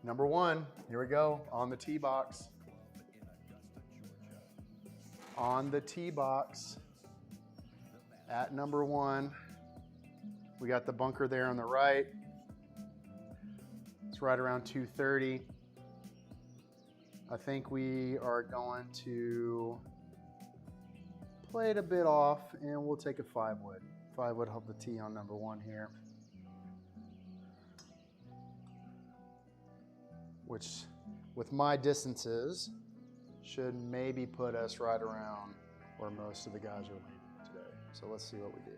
Number one, here we go, on the tee box. On the tee box at number one. We got the bunker there on the right. It's right around 230. I think we are going to play it a bit off and we'll take a 5-wood. 5-wood hold the tee on number one here. Which, with my distances, should maybe put us right around where most of the guys are leaving today. So let's see what we do.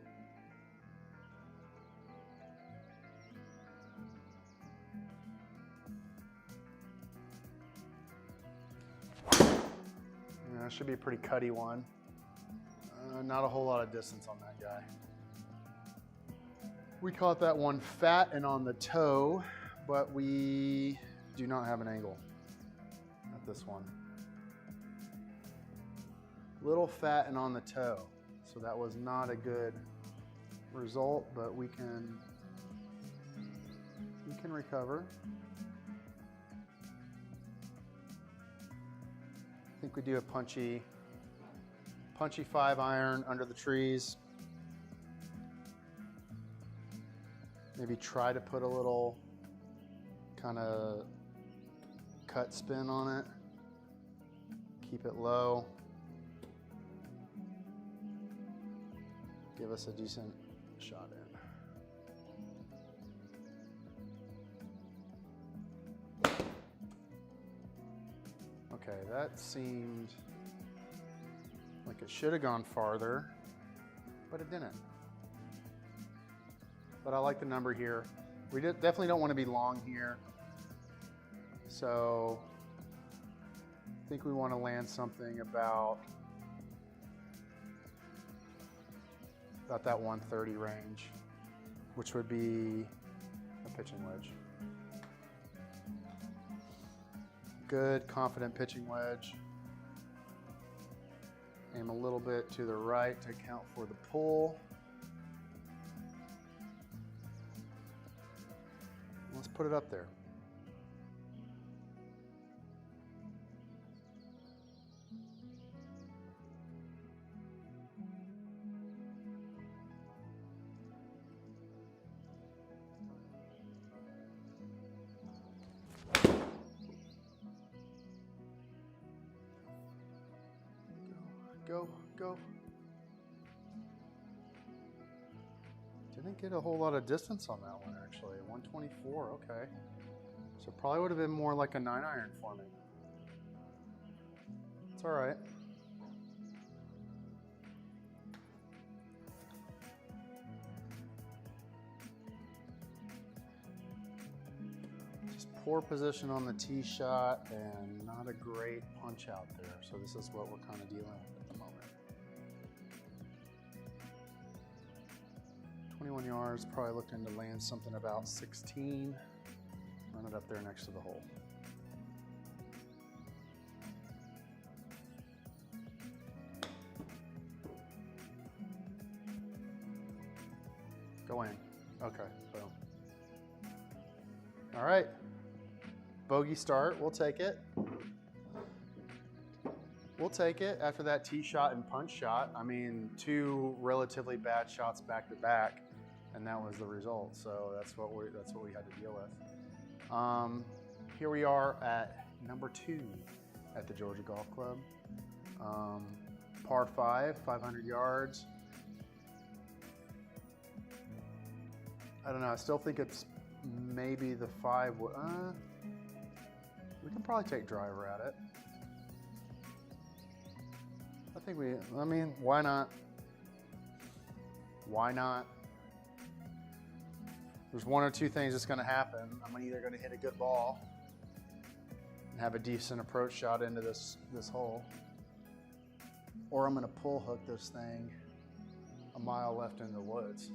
Yeah, that should be a pretty cutty one. Not a whole lot of distance on that guy. We caught that one fat and on the toe, but we do not have an angle at this one. Little fat and on the toe. So that was not a good result, but we can recover. I think we do a punchy 5-iron under the trees. Maybe try to put a little kind of cut spin on it. Keep it low. Give us a decent shot in. Okay, that seemed like it should have gone farther, but it didn't. But I like the number here. We definitely don't want to be long here. So I think we want to land something about that 130 range, which would be a pitching wedge. Good, confident pitching wedge. Aim a little bit to the right to account for the pull. Let's put it up there. Go. Didn't get a whole lot of distance on that one actually. 124, okay. So probably would have been more like a 9-iron for me. It's all right. Just poor position on the tee shot and not a great punch out there. So this is what we're kind of dealing with at the moment. 21 yards, probably looking to land something about 16. Run it up there next to the hole. Go in. Okay, boom. All right. Bogey start, we'll take it. We'll take it after that tee shot and punch shot. I mean, 2 relatively bad shots back to back, and that was the result. So that's what we had to deal with. Here we are at number 2 at the Georgia Golf Club. Par 5, 500 yards. I don't know. I still think it's maybe the 5. We can probably take driver at it. I mean, why not? Why not? There's one or two things that's going to happen. I'm either going to hit a good ball and have a decent approach shot into this hole, or I'm going to pull hook this thing a mile left in the woods,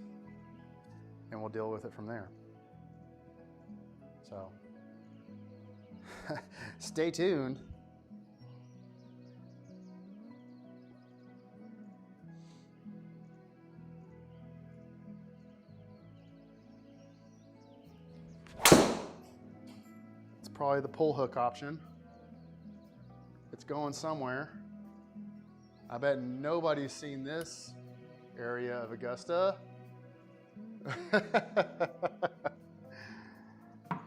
and we'll deal with it from there. So, stay tuned. probably the pull hook option. It's going somewhere. I bet nobody's seen this area of Augusta.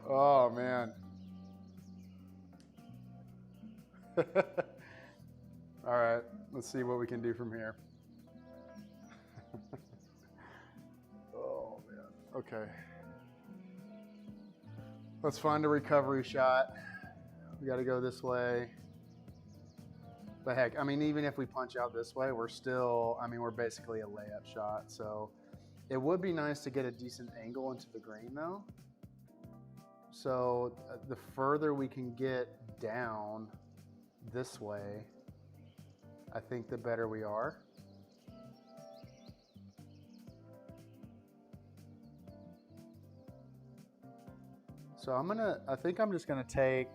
Oh man. All right, let's see what we can do from here. Oh man, okay. Let's find a recovery shot. We gotta go this way. But heck, I mean, even if we punch out this way, we're still, I mean, we're basically a layup shot. So it would be nice to get a decent angle into the green though. So the further we can get down this way, I think the better we are. So I think I'm just gonna take,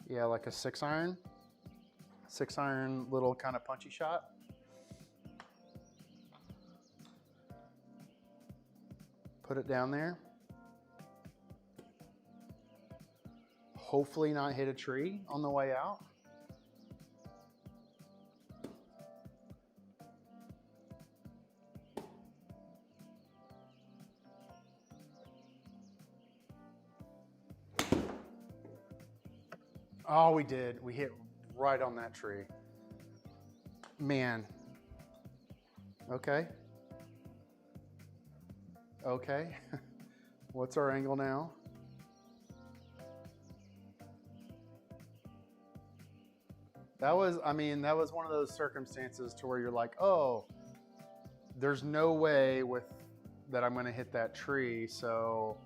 yeah, like a 6-iron little kind of punchy shot. Put it down there. Hopefully not hit a tree on the way out. Oh, we did. We hit right on that tree. Man. Okay. Okay. What's our angle now? That was, I mean, that was one of those circumstances to where you're like, oh, there's no way that I'm going to hit that tree, so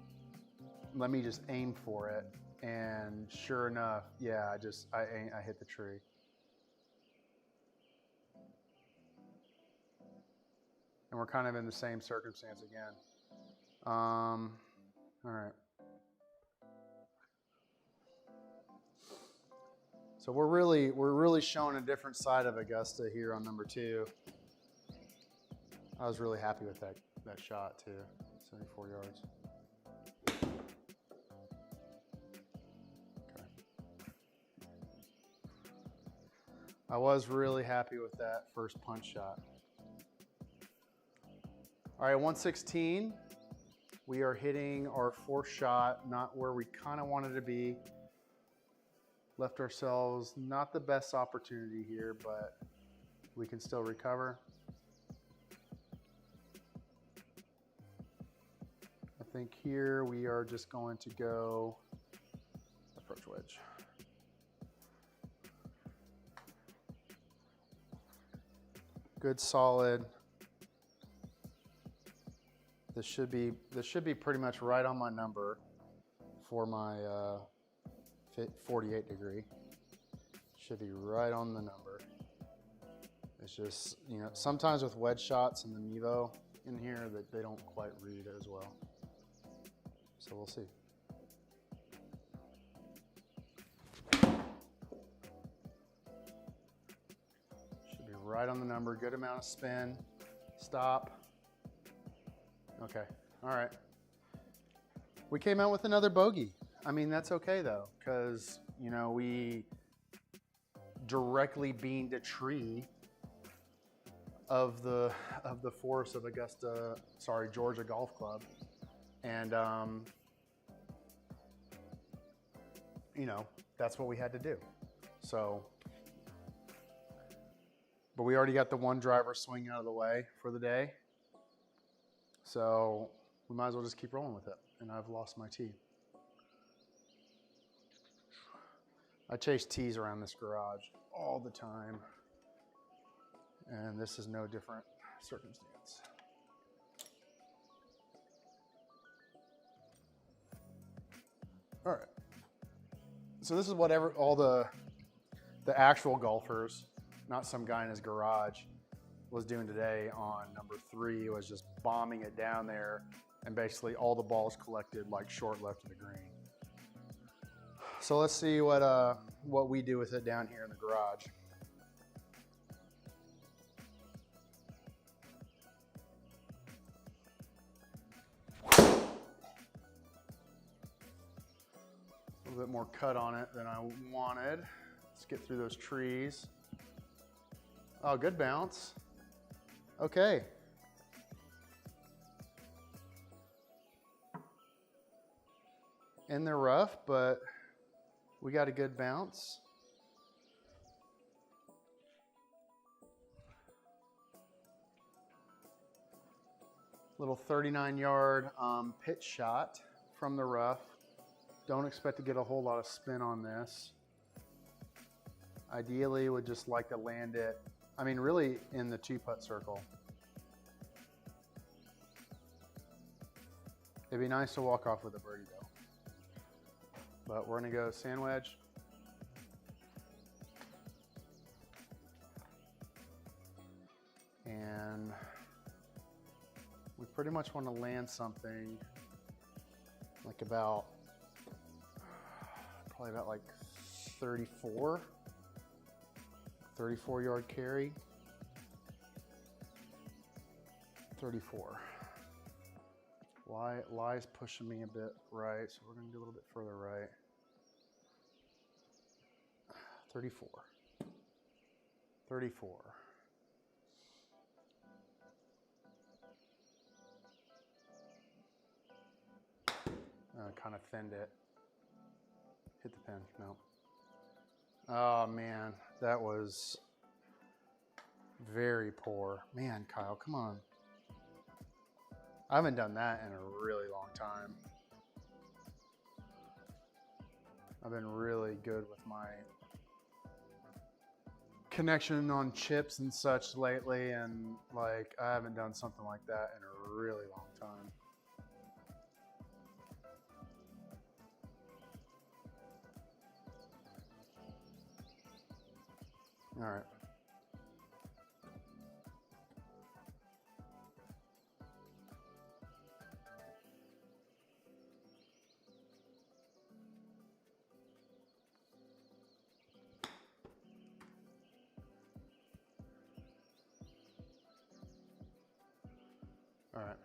let me just aim for it. And sure enough, yeah, I hit the tree. And we're kind of in the same circumstance again. All right. So we're really showing a different side of Augusta here on number 2. I was really happy with that shot too, 74 yards. I was really happy with that first punch shot. All right, 116. We are hitting our 4th shot, not where we kind of wanted to be. Left ourselves not the best opportunity here, but we can still recover. I think here we are just going to go approach wedge. Good solid. This should be pretty much right on my number for my 48 degree. Should be right on the number. It's just, you know, sometimes with wedge shots and the Mevo in here that they don't quite read as well. So we'll see. Right on the number, good amount of spin, stop. Okay, all right. We came out with another bogey. I mean, that's okay though, because, you know, we directly beamed a tree of the forest of Georgia Golf Club. And, you know, that's what we had to do. So, but we already got the one driver swing out of the way for the day. So we might as well just keep rolling with it. And I've lost my tee. I chase tees around this garage all the time. And this is no different circumstance. All right. So this is what all the actual golfers, not some guy in his garage, was doing today on number 3. Was just bombing it down there, and basically all the balls collected like short left of the green. So let's see what we do with it down here in the garage. little bit more cut on it than I wanted. Let's get through those trees. Oh, good bounce. Okay. In the rough, but we got a good bounce. Little 39-yard pitch shot from the rough. Don't expect to get a whole lot of spin on this. Ideally, would just like to land it, I mean, really in the 2-putt circle. It'd be nice to walk off with a birdie though. But we're gonna go sand wedge. And we pretty much want to land something like about, probably about like 34 yard carry. 34. Lie's pushing me a bit right, so we're going to do a little bit further right. 34. 34. Kind of thinned it. Hit the pin. No. Oh man, that was very poor. Man, Kyle, come on. I haven't done that in a really long time. I've been really good with my connection on chips and such lately, and like I haven't done something like that in a really long time. All right. All right.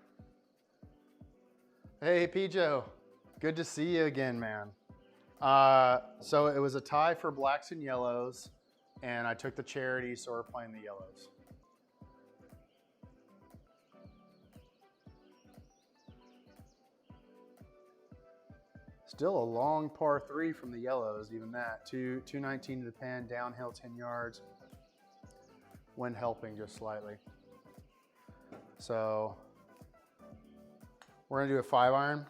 Hey, Pijo. Good to see you again, man. So it was a tie for blacks and yellows, and I took the charity, so we're playing the yellows. Still a long par 3 from the yellows, even that. 219 to the pin, downhill 10 yards. Wind helping just slightly. So we're gonna do a 5-iron.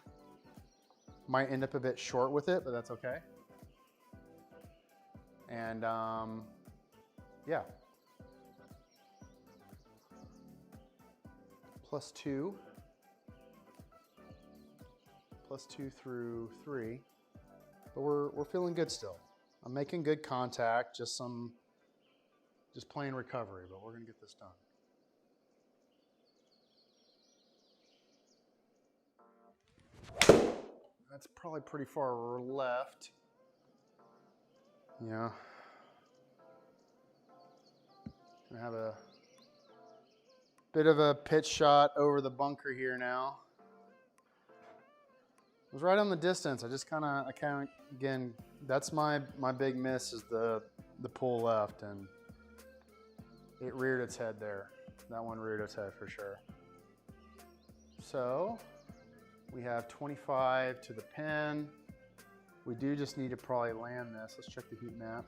Might end up a bit short with it, but that's okay. And yeah. +2. +2 through 3. But we're feeling good still. I'm making good contact, just playing recovery, but we're gonna get this done. That's probably pretty far left. Yeah. Gonna have a bit of a pitch shot over the bunker here now. It was right on the distance. I kind of, again, that's my big miss is the pull left, and it reared its head there. That one reared its head for sure. So we have 25 to the pin. We do just need to probably land this. Let's check the heat map.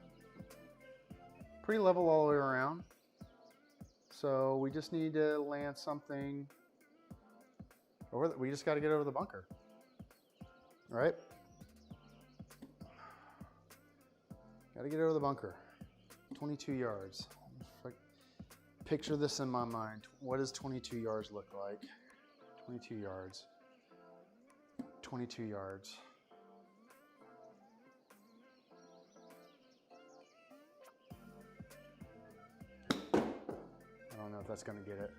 Pretty level all the way around. So we just need to land something over we just got to get over the bunker. All right? Got to get over the bunker. 22 yards. If I picture this in my mind. What does 22 yards look like? 22 yards. 22 yards. I don't know if that's going to get it.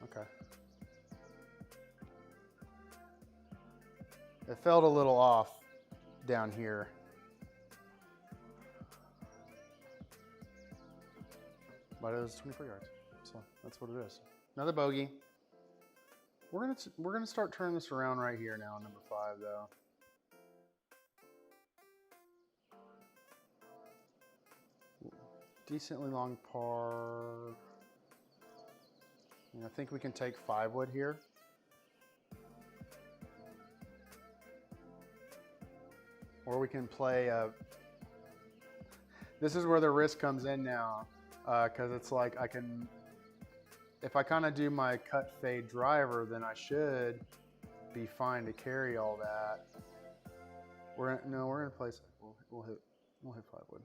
Okay. It felt a little off down here. But it was 24 yards. So that's what it is. Another bogey. We're gonna start turning this around right here now, number 5 though. decently long par. I think we can take 5 wood here. Or we can play this is where the risk comes in now, because it's like if I kind of do my cut fade driver, then I should be fine to carry all that. We're gonna place. We'll hit 5 wood.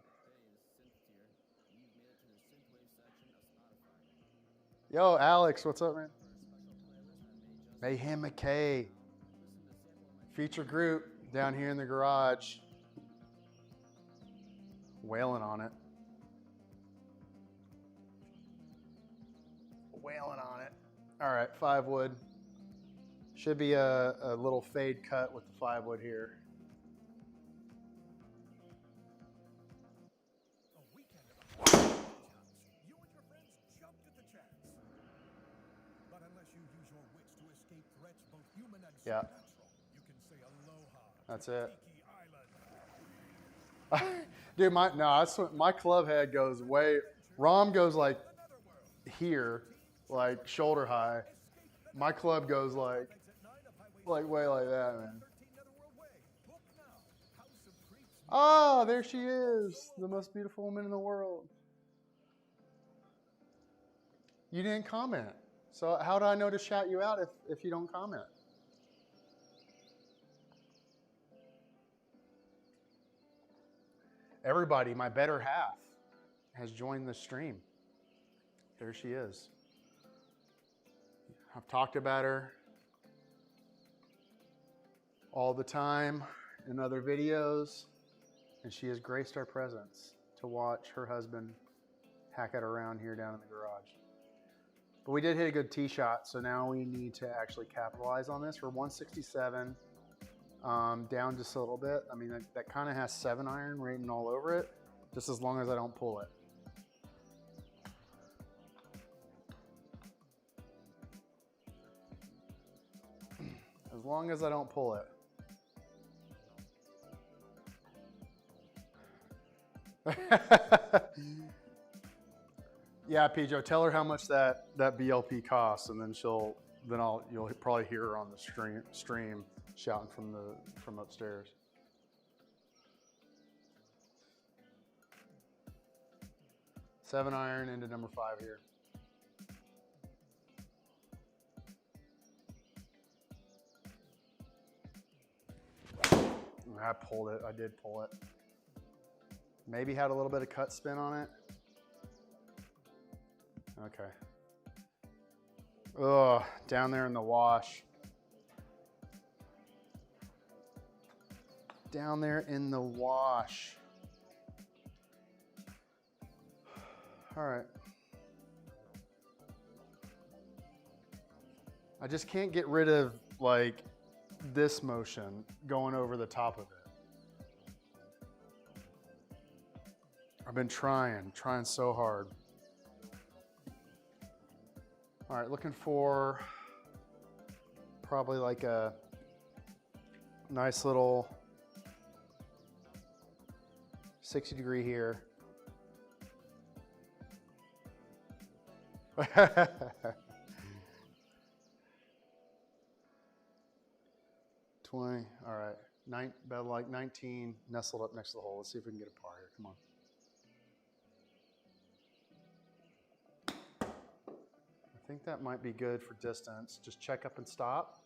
Yo, Alex, what's up, man? Mayhem McKay, feature group down here in the garage, wailing on it. Wailing on it. All right, 5 wood. Should be a little fade cut with the 5 wood here. Yeah. That's it. Dude, my club head goes way. Rom goes like here, like shoulder high. My club goes like way like that, man. Oh, there she is, the most beautiful woman in the world. You didn't comment, so how do I know to shout you out if you don't comment? Everybody, my better half has joined the stream. There she is. I've talked about her all the time in other videos, and she has graced our presence to watch her husband hack it around here down in the garage. But we did hit a good tee shot, so now we need to actually capitalize on this. We're 167. Down just a little bit. I mean, that kind of has 7-iron written all over it, just as long as I don't pull it. As long as I don't pull it. Yeah, Pijo, tell her how much that BLP costs, and then you'll probably hear her on the stream shouting from upstairs. Seven iron into number 5 here. I pulled it. I did pull it. Maybe had a little bit of cut spin on it. Okay. Oh, down there in the wash. Down there in the wash. All right. I just can't get rid of like this motion going over the top of it. I've been trying so hard. All right, looking for probably like a nice little 60 degree here. 20, all right. About like 19 nestled up next to the hole. Let's see if we can get a par here. Come on. I think that might be good for distance. Just check up and stop.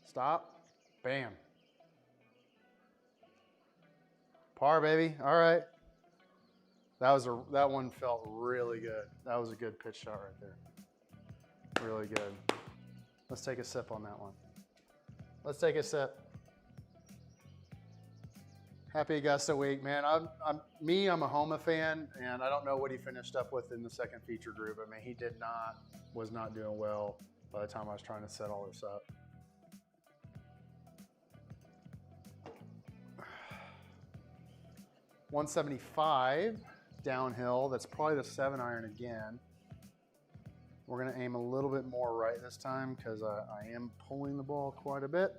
Stop. Bam. Par, baby. All right. That one felt really good. That was a good pitch shot right there. Really good. Let's take a sip on that one. Let's take a sip. Happy Augusta week, man. I'm a Homa fan, and I don't know what he finished up with in the second feature group. I mean, he was not doing well by the time I was trying to set all this up. .175 downhill. That's probably the 7-iron again. We're going to aim a little bit more right this time because I am pulling the ball quite a bit.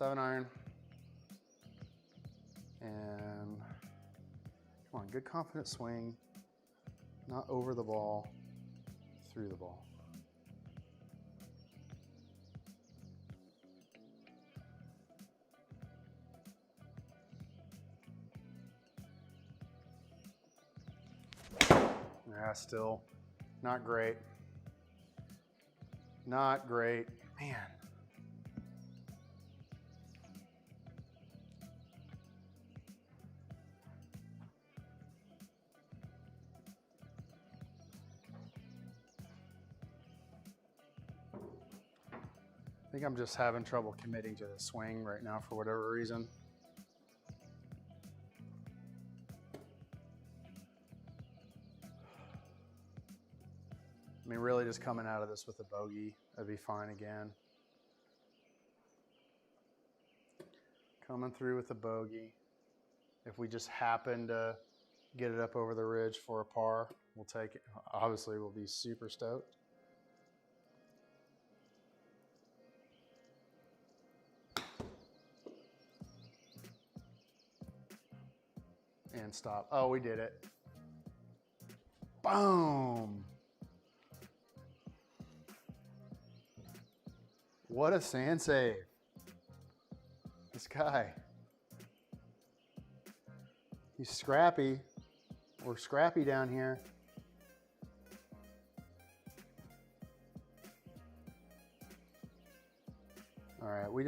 7-iron. And come on, good confident swing. Not over the ball, through the ball. Yeah, still not great. Not great, man. I think I'm just having trouble committing to the swing right now for whatever reason. I mean, really just coming out of this with a bogey, that'd be fine again. Coming through with a bogey. If we just happen to get it up over the ridge for a par, we'll take it. Obviously, we'll be super stoked. And stop. Oh, we did it. Boom. What a sand save. This guy. He's scrappy. We're scrappy down here. All right, we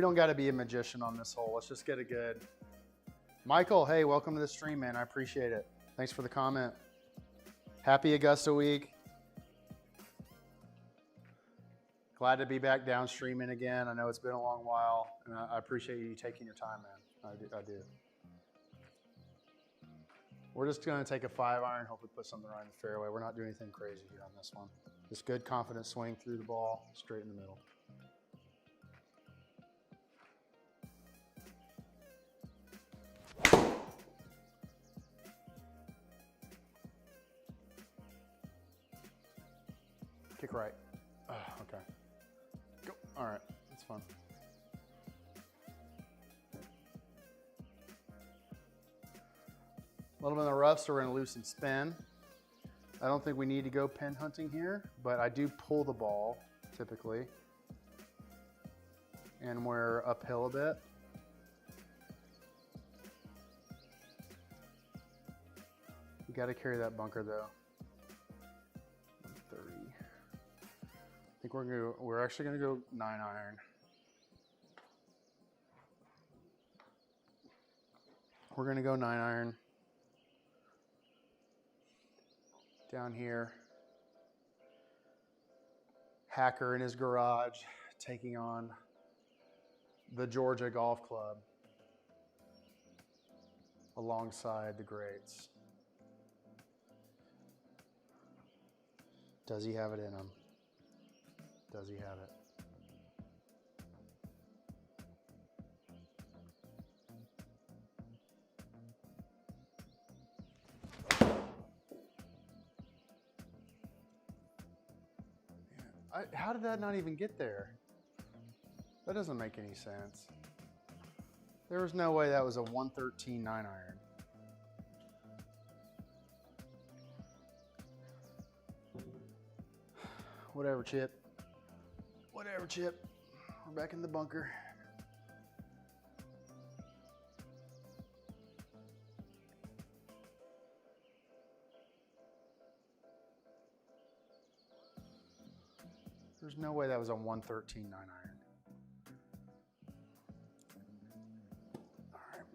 don't got to be a magician on this hole. Let's just get it good. Michael, hey, welcome to the stream, man. I appreciate it. Thanks for the comment. Happy Augusta week. Glad to be back down streaming again. I know it's been a long while, and I appreciate you taking your time, man. I do. We're just going to take a 5-iron, hope we put something right in the fairway. We're not doing anything crazy here on this one. Just good, confident swing through the ball, straight in the middle. Kick right. Oh, okay. Go. All right, that's fun. A little bit of the rough, so we're going to loosen spin. I don't think we need to go pin hunting here, but I do pull the ball typically. And we're uphill a bit. You got to carry that bunker though. 30. I think we're actually going to go 9-iron. We're going to go 9-iron. Down here, Hacker in his garage taking on the Georgia Golf Club alongside the greats. Does he have it in him? Does he have it? How did that not even get there? That doesn't make any sense. There was no way that was a 113 9-iron. Whatever, Chip. Whatever, Chip. We're back in the bunker. There's no way that was a 113 9-iron. All right.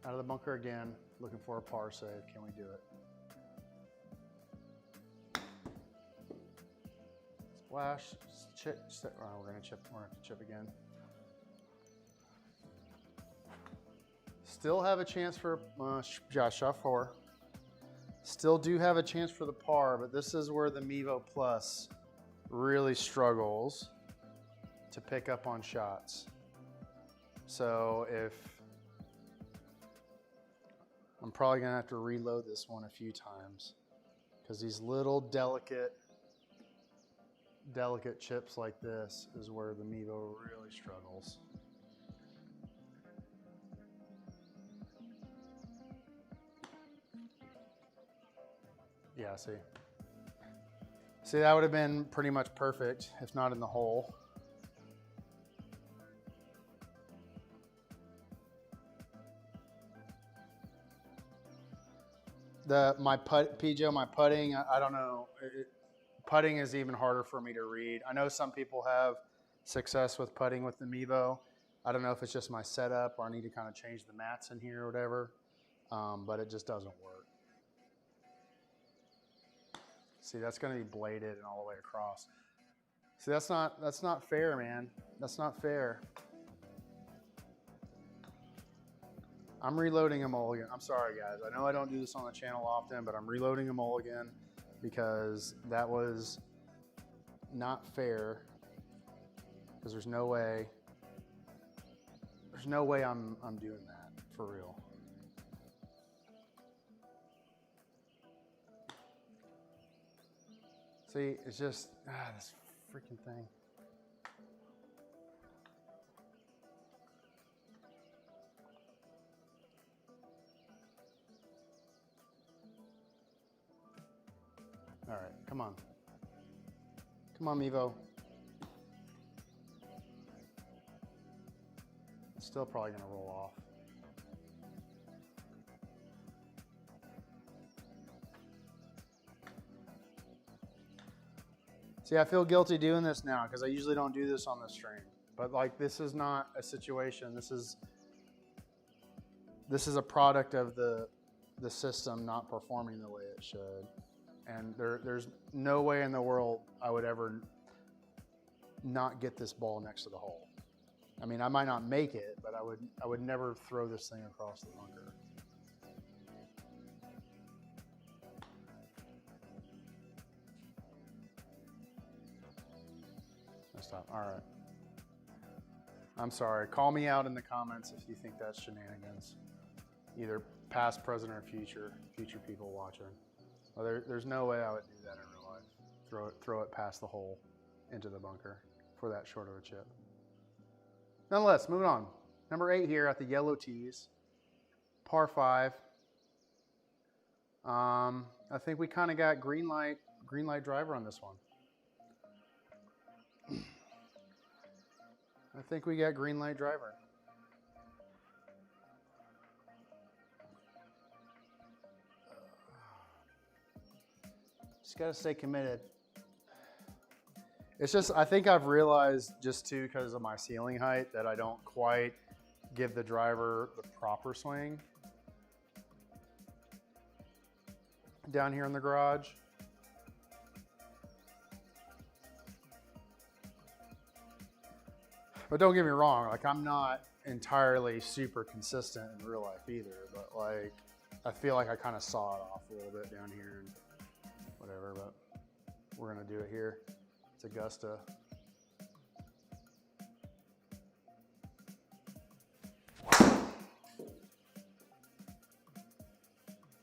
Out of the bunker again, looking for a par save. Can we do it? Splash, chip. Oh, we're gonna chip. We're gonna have to chip again. Still have a chance for shot 4. Still do have a chance for the par, but this is where the Mevo Plus really struggles to pick up on shots. So if I'm probably gonna have to reload this one a few times. Because these little delicate chips like this is where the Mevo really struggles. Yeah, see. See, that would have been pretty much perfect, if not in the hole. My putting, I don't know. Putting is even harder for me to read. I know some people have success with putting with the Mevo. I don't know if it's just my setup or I need to kind of change the mats in here or whatever, but it just doesn't work. See, that's going to be bladed and all the way across. See, that's not fair, man. That's not fair. I'm reloading a mulligan. I'm sorry, guys. I know I don't do this on the channel often, but I'm reloading a mulligan because that was not fair. Because there's no way I'm doing that for real. See, it's just this freaking thing. All right, come on. Come on, Mevo. It's still probably gonna roll off. See, I feel guilty doing this now because I usually don't do this on the stream. But like, this is not a situation. This is a product of the system not performing the way it should. And there's no way in the world I would ever not get this ball next to the hole. I mean, I might not make it, but I would never throw this thing across the bunker. Stop. All right. I'm sorry. Call me out in the comments if you think that's shenanigans. Either past, present, or future people watching. Well, there's no way I would do that in real life. Throw it past the hole into the bunker for that short of a chip. Nonetheless, moving on. Number 8 here at the yellow tees, par 5. I think we kind of got green light driver on this one. I think we got green light driver. Just got to stay committed. It's just, I think I've realized just too, because of my ceiling height, that I don't quite give the driver the proper swing down here in the garage. But don't get me wrong, like, I'm not entirely super consistent in real life either, but like, I feel like I kind of saw it off a little bit down here and whatever, but we're gonna do it here. It's Augusta.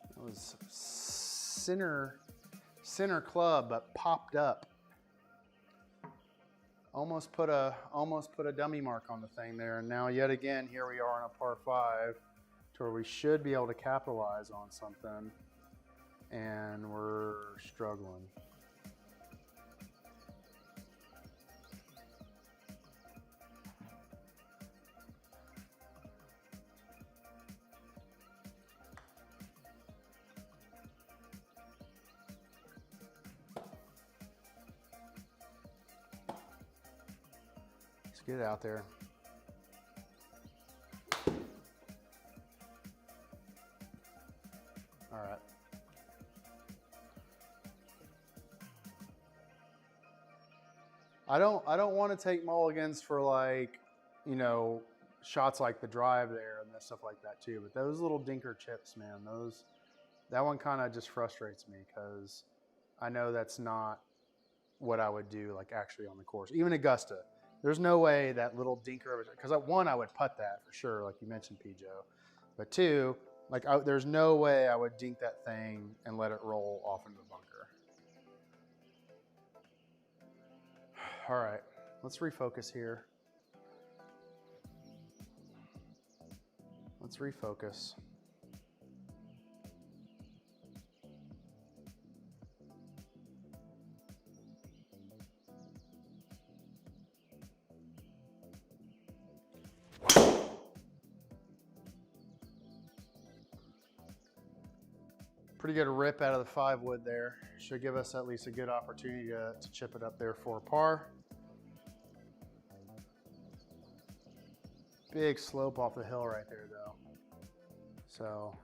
It was center club, but popped up. Almost put a dummy mark on the thing there, and now yet again here we are on a par 5 to where we should be able to capitalize on something, and we're struggling. Get it out there. All right. I don't want to take mulligans for, like, you know, shots like the drive there and stuff like that too. But those little dinker chips, man, that one kind of just frustrates me because I know that's not what I would do, like, actually on the course. Even Augusta. There's no way that little dinker, because one, I would putt that for sure, like you mentioned, P-Joe. But 2, like, there's no way I would dink that thing and let it roll off into the bunker. All right, let's refocus here. Let's refocus. Pretty good rip out of the 5 wood there. Should give us at least a good opportunity to chip it up there for a par. Big slope off the hill right there though. So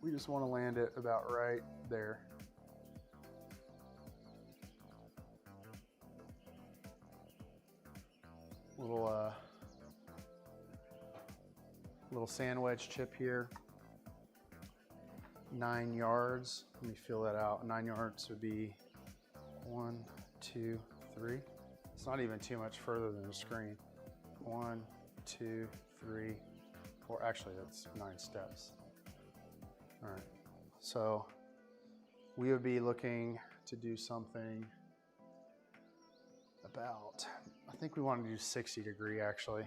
we just want to land it about right there. Little sand wedge chip here. 9 yards. Let me feel that out. 9 yards would be 1, 2, 3. It's not even too much further than the screen. 1, 2, 3, 4. Actually, that's 9 steps. All right. So we would be looking to do something about, I think we want to do 60 degree actually.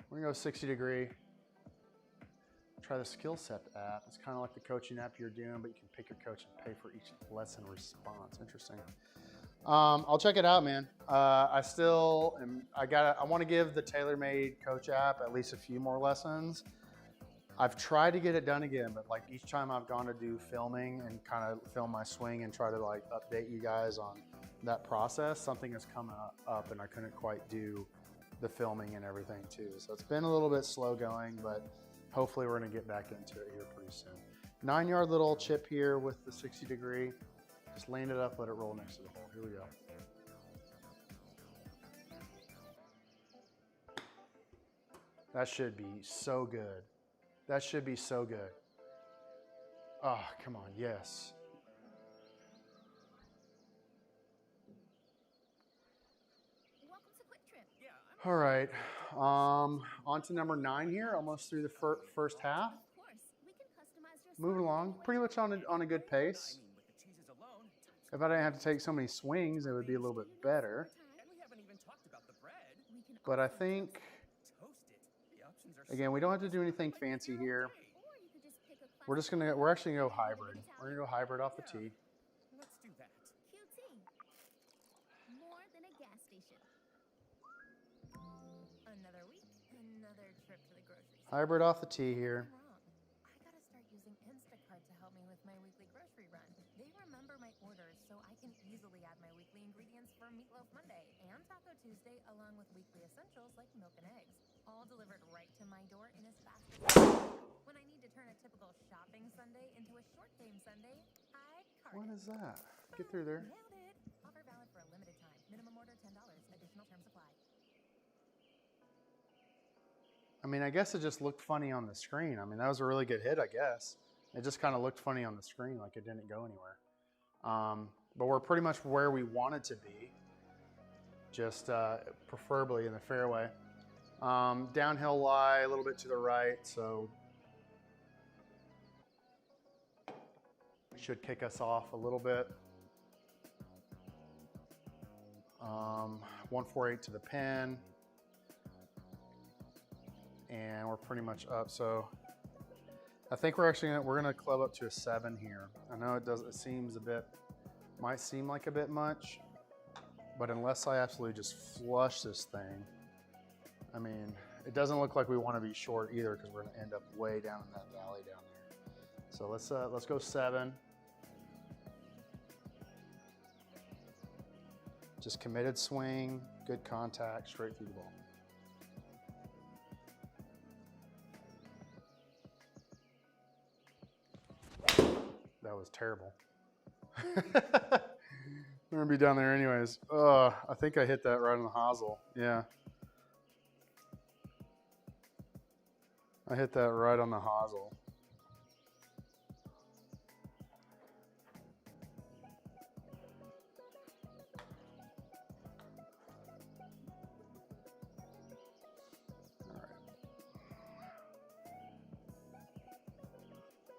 We're gonna go 60 degree. Try the skill set app. It's kind of like the coaching app you're doing, but you can pick your coach and pay for each lesson response. Interesting. I'll check it out, man. I want to give the TaylorMade coach app at least a few more lessons. I've tried to get it done again, but like each time I've gone to do filming and kind of film my swing and try to like update you guys on that process, something has come up and I couldn't quite do the filming and everything too. So it's been a little bit slow going, but hopefully we're gonna get back into it here pretty soon. 9 yard little chip here with the 60 degree. Just land it up, let it roll next to the hole. Here we go. That should be so good. That should be so good. Oh, come on, yes. All right, on to number 9 here, almost through the first half. Moving along, pretty much on a good pace. If I didn't have to take so many swings, it would be a little bit better. But I think, again, we don't have to do anything fancy here. We're actually gonna go hybrid. We're gonna go hybrid off the tee. Hybrid off the tee here. I gotta start using Instacart to help me with my weekly grocery run. They remember my orders, so I can easily add my weekly ingredients for Meatloaf Monday and Taco Tuesday, along with weekly essentials like milk and eggs, all delivered right to my door in as fast as possible. When I need to turn a typical shopping Sunday into a short game Sunday, I cart it. What is that? Get through there. Nailed it. Offer valid for a limited time. Minimum order $10. Additional terms apply. I mean, I guess it just looked funny on the screen. I mean, that was a really good hit, I guess. It just kind of looked funny on the screen, like it didn't go anywhere. But we're pretty much where we wanted to be, just preferably in the fairway. Downhill lie a little bit to the right, so should kick us off a little bit. 148 to the pin. And we're pretty much up. So I think we're gonna club up to a 7 here. I know it might seem like a bit much, but unless I absolutely just flush this thing, I mean, it doesn't look like we want to be short either because we're gonna end up way down in that valley down there. So let's go 7. Just committed swing, good contact, straight through the ball. That was terrible. We're gonna be down there anyways. I think I hit that right on the hosel. Yeah. I hit that right on the hosel.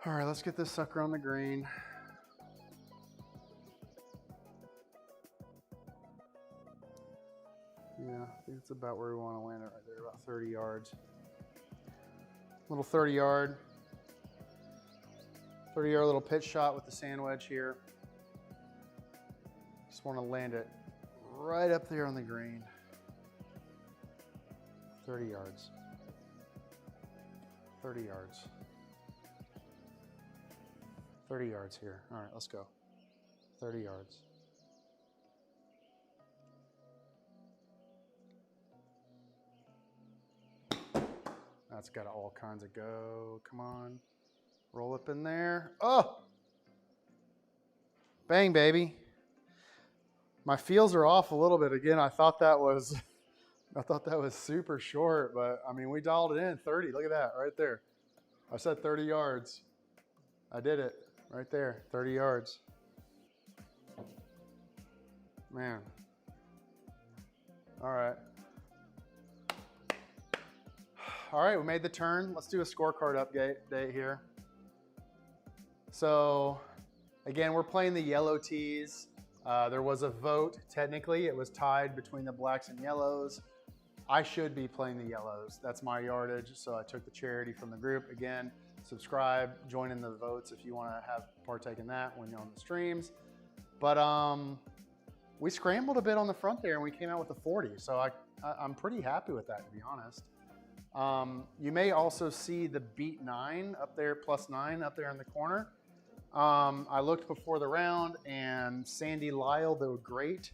All right, let's get this sucker on the green. Yeah, I think it's about where we want to land it right there, about 30 yards. Little 30-yard little pitch shot with the sand wedge here. Just want to land it right up there on the green. 30 yards. 30 yards. 30 yards here. All right, let's go. 30 yards. That's got all kinds of go. Come on. Roll up in there. Oh! Bang, baby. My feels are off a little bit. Again, I thought that was super short, but I mean, we dialed it in 30. Look at that right there. I said 30 yards. I did it right there, 30 yards. Man. All right. All right, we made the turn. Let's do a scorecard update here. So, again, we're playing the yellow tees. There was a vote. Technically, it was tied between the blacks and yellows. I should be playing the yellows. That's my yardage, so I took the charity from the group. Again, subscribe, join in the votes if you want to have partake in that when you're on the streams. But we scrambled a bit on the front there, and we came out with a 40. So I'm pretty happy with that, to be honest. You may also see the beat 9 up there, +9 up there in the corner. I looked before the round, and Sandy Lyle, the great,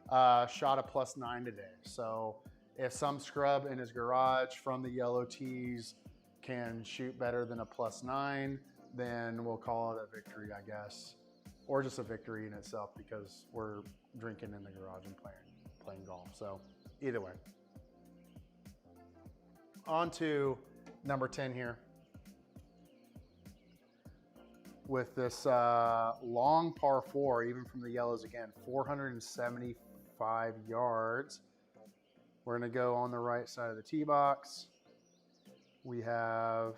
shot a +9 today. So if some scrub in his garage from the yellow tees can shoot better than a +9, then we'll call it a victory, I guess. Or just a victory in itself because we're drinking in the garage and playing golf. So either way. On to number 10 here. With this long par 4, even from the yellows again, 475 yards. We're gonna go on the right side of the tee box. We have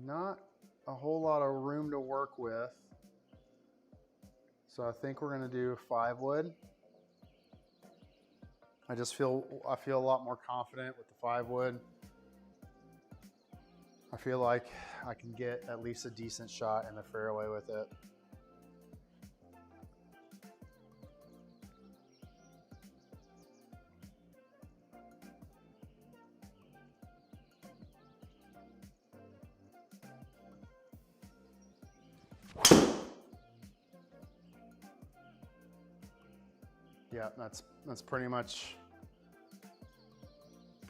not a whole lot of room to work with. So I think we're gonna do 5 wood. I feel a lot more confident with the 5 wood. I feel like I can get at least a decent shot in the fairway with it. Yeah, that's pretty much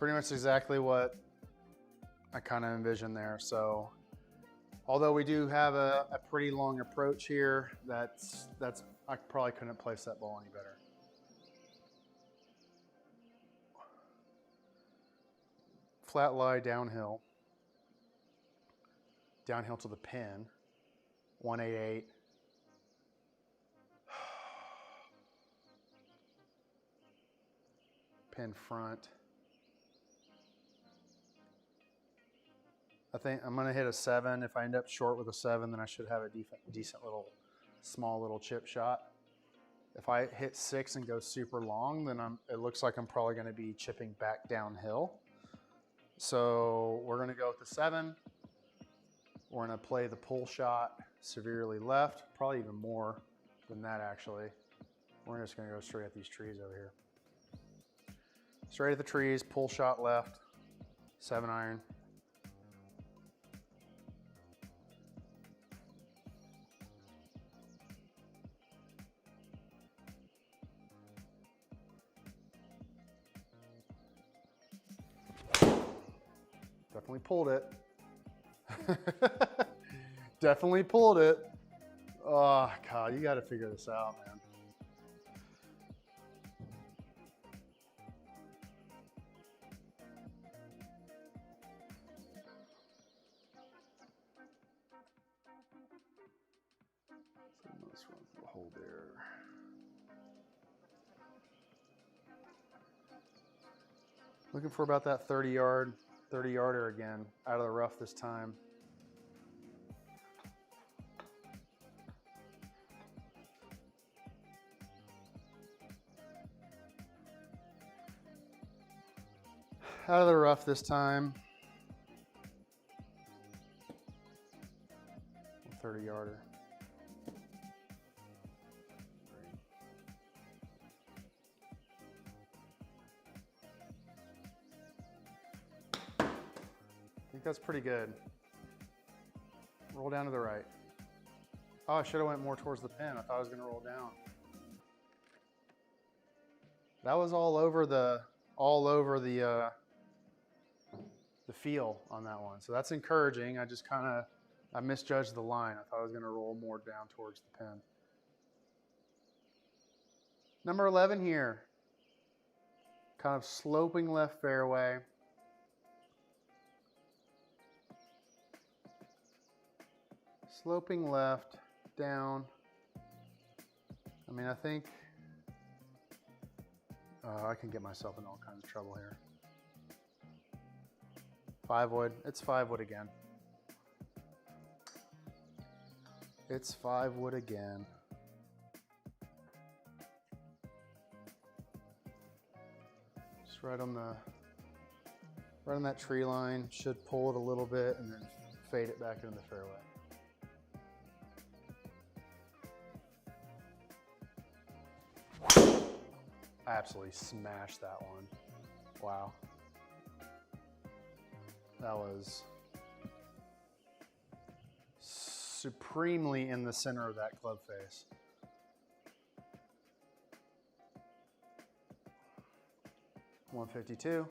exactly what I kind of envisioned there. So although we do have a pretty long approach here, that's I probably couldn't place that ball any better. Flat lie downhill to the pin, 188. Pin front. I think I'm gonna hit a 7. If I end up short with a 7, then I should have a decent little, small little chip shot. If I hit 6 and go super long, then it looks like I'm probably gonna be chipping back downhill. So we're gonna go with the 7. We're gonna play the pull shot severely left, probably even more than that actually. We're just gonna go straight at these trees over here. Straight at the trees, pull shot left, 7 iron. Definitely pulled it. Definitely pulled it. Oh, God, you got to figure this out, man. Let's run the hole there. Looking for about that 30-yarder again, out of the rough this time. Out of the rough this time. 30-yarder. I think that's pretty good. Roll down to the right. Oh, I should have went more towards the pin. I thought I was going to roll down. That was all over the feel on that one. So that's encouraging. I misjudged the line. I thought I was going to roll more down towards the pin. Number 11 here. Kind of sloping left fairway. Sloping left, down. I mean, I think I can get myself in all kinds of trouble here. 5 wood. It's 5 wood again. It's 5 wood again. Just right on that tree line. Should pull it a little bit and then fade it back into the fairway. I absolutely smashed that one. Wow. That was supremely in the center of that club face. .152.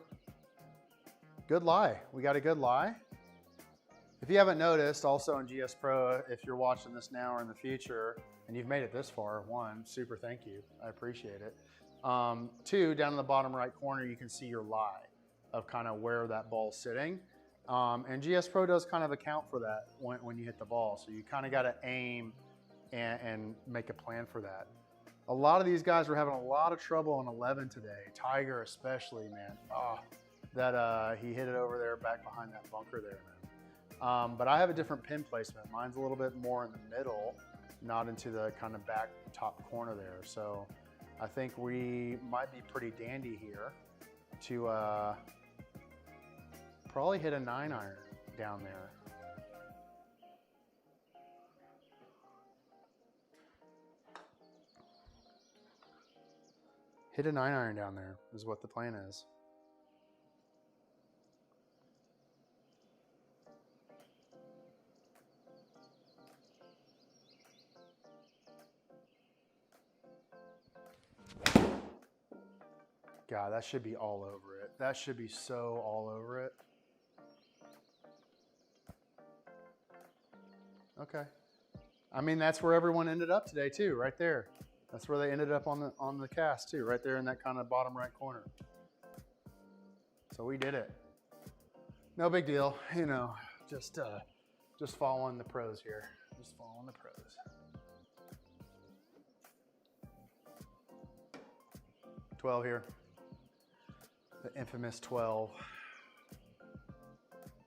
Good lie. We got a good lie. If you haven't noticed, also in GSPro, if you're watching this now or in the future, and you've made it this far, 1, super thank you. I appreciate it. 2, down in the bottom right corner, you can see your lie of kind of where that ball's sitting. And GSPro does kind of account for that when you hit the ball. So you kind of got to aim and make a plan for that. A lot of these guys were having a lot of trouble on 11 today. Tiger especially, man. He hit it over there back behind that bunker there, man. But I have a different pin placement. Mine's a little bit more in the middle, not into the kind of back top corner there. So I think we might be pretty dandy here to probably hit a 9-iron down there. Hit a 9-iron down there is what the plan is. God, that should be all over it. That should be so all over it. Okay. I mean, that's where everyone ended up today too, right there. That's where they ended up on the cast too, right there in that kind of bottom right corner. So we did it. No big deal, you know, just following the pros here. Just following the pros. .12 here. The infamous 12.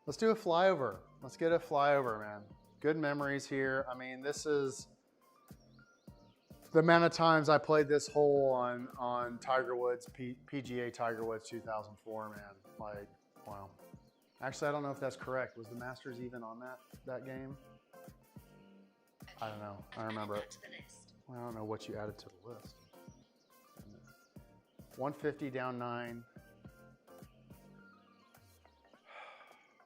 Let's do a flyover. Let's get a flyover, man. Good memories here. I mean, this is the amount of times I played this hole on Tiger Woods, PGA Tiger Woods 2004, man. Like, wow. Actually, I don't know if that's correct. Was the Masters even on that game? I don't know. I remember it. I don't know what you added to the list. 150 down 9.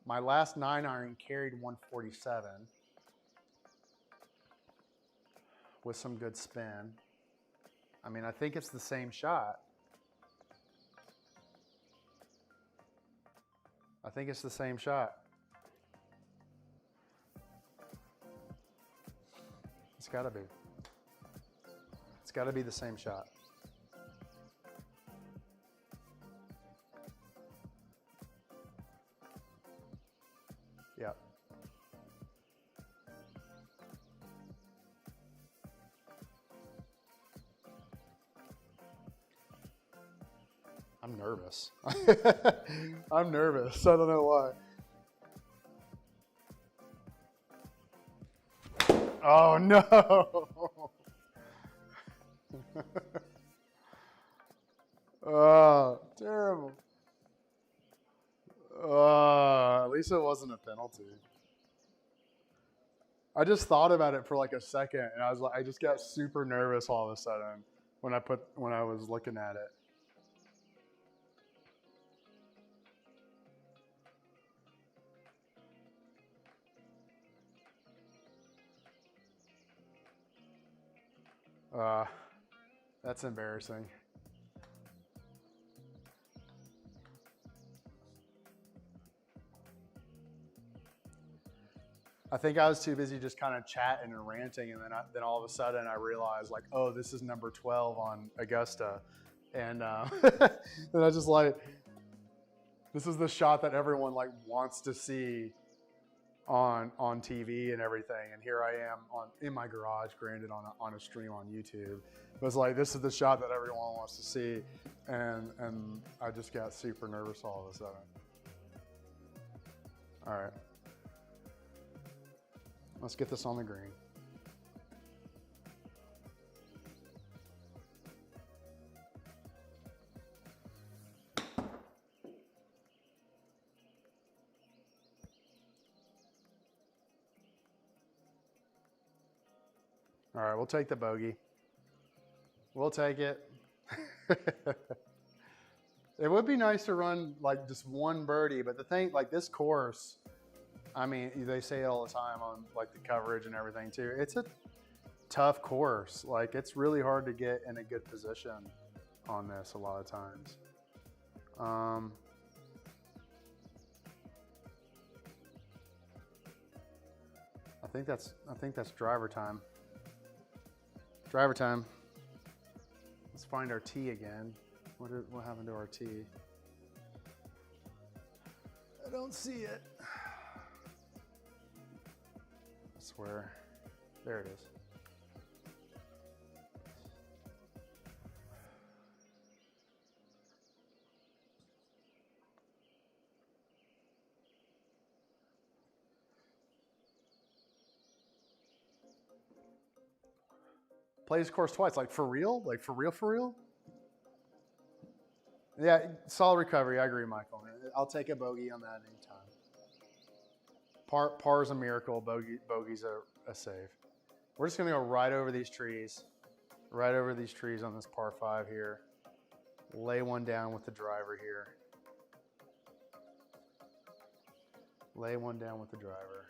My last 9-iron carried 147 with some good spin. I mean, I think it's the same shot. I think it's the same shot. It's gotta be. It's gotta be the same shot. Yep. I'm nervous. I'm nervous. I don't know why. Oh no. Oh, terrible. At least it wasn't a penalty. I just thought about it for like a second, and I just got super nervous all of a sudden when I was looking at it. That's embarrassing. I think I was too busy just kind of chatting and ranting, and then all of a sudden I realized like, oh, this is number 12 on Augusta, and then I just like, this is the shot that everyone like wants to see on TV and everything, and here I am in my garage, granted on a stream on YouTube. It was like, this is the shot that everyone wants to see, and I just got super nervous all of a sudden. All right. Let's get this on the green. All right, we'll take the bogey. We'll take it. It would be nice to run like just one birdie, but the thing, like this course, I mean, they say it all the time on like the coverage and everything too. It's a tough course. Like it's really hard to get in a good position on this a lot of times. I think that's driver time. Driver time. Let's find our tee again. What happened to our tee? I don't see it. I swear. There it is. Play this course twice, like for real? Like for real, for real? Yeah, solid recovery. I agree, Michael. I'll take a bogey on that anytime. Par's a miracle. Bogey's a save. We're just gonna go right over these trees, on this par 5 here. Lay one down with the driver here. Lay one down with the driver.